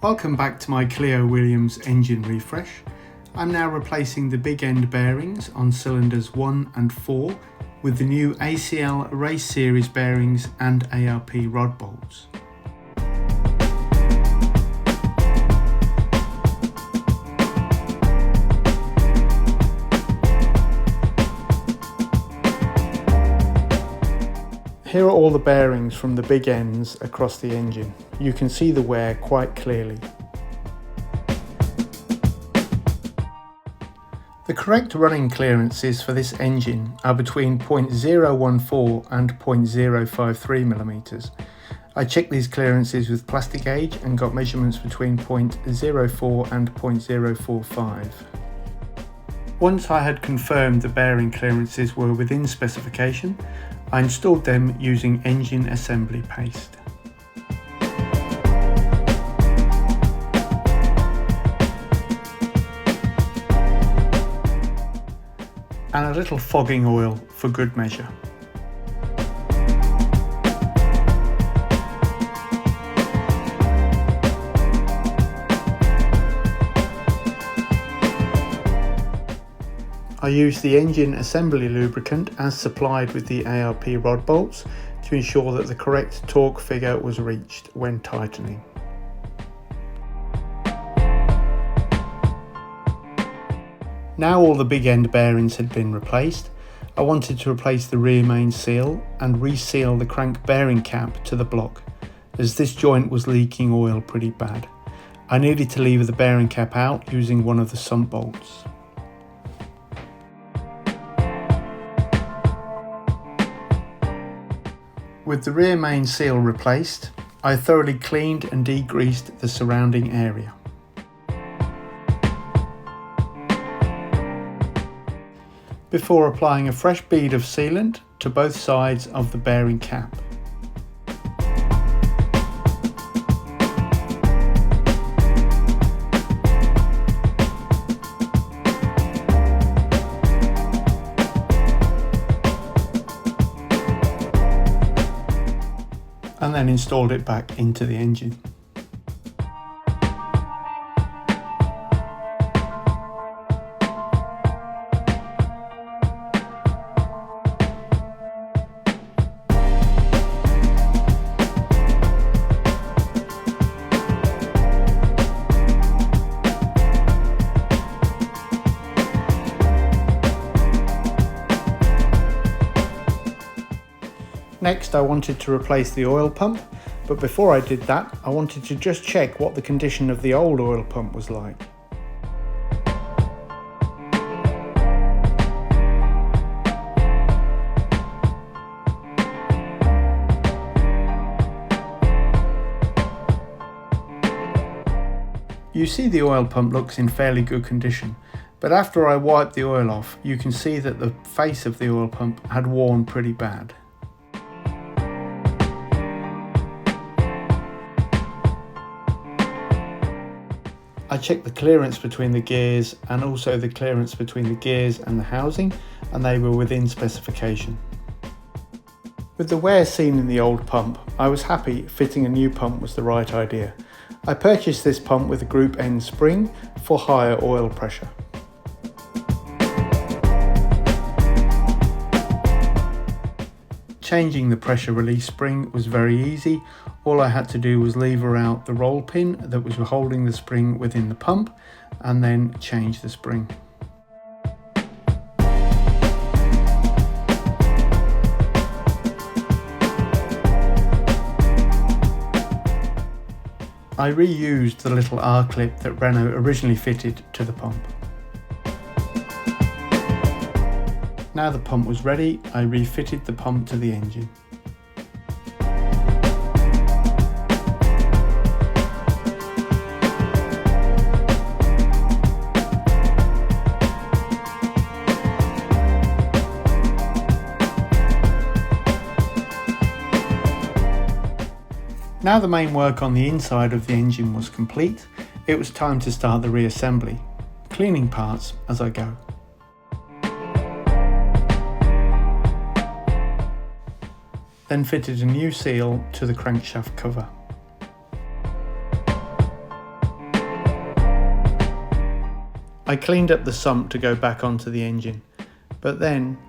Welcome back to my Clio Williams engine refresh. I'm now replacing the big end bearings on cylinders 1 and 4 with the new ACL Race Series bearings and ARP rod bolts. Here are all the bearings from the big ends across the engine. You can see the wear quite clearly. The correct running clearances for this engine are between 0.014 and 0.053mm. I checked these clearances with plastic gauge and got measurements between 0.04 and 0.045. Once I had confirmed the bearing clearances were within specification, I installed them using engine assembly paste. And a little fogging oil for good measure. I used the engine assembly lubricant as supplied with the ARP rod bolts to ensure that the correct torque figure was reached when tightening. Now all the big end bearings had been replaced, I wanted to replace the rear main seal and reseal the crank bearing cap to the block, as this joint was leaking oil pretty bad. I needed to lever the bearing cap out using one of the sump bolts. With the rear main seal replaced, I thoroughly cleaned and degreased the surrounding area. Before applying a fresh bead of sealant to both sides of the bearing cap. And then installed it back into the engine. Next, I wanted to replace the oil pump, but before I did that, I wanted to just check what the condition of the old oil pump was like. You see the oil pump looks in fairly good condition, but after I wiped the oil off, you can see that the face of the oil pump had worn pretty bad. I checked the clearance between the gears and also the clearance between the gears and the housing, and they were within specification. With the wear seen in the old pump, I was happy fitting a new pump was the right idea. I purchased this pump with a group end spring for higher oil pressure. Changing the pressure release spring was very easy. All I had to do was lever out the roll pin that was holding the spring within the pump and then change the spring. I reused the little R-clip that Renault originally fitted to the pump. Now the pump was ready, I refitted the pump to the engine. Now the main work on the inside of the engine was complete, it was time to start the reassembly, cleaning parts as I go. then fitted a new seal to the crankshaft cover. I cleaned up the sump to go back onto the engine, but then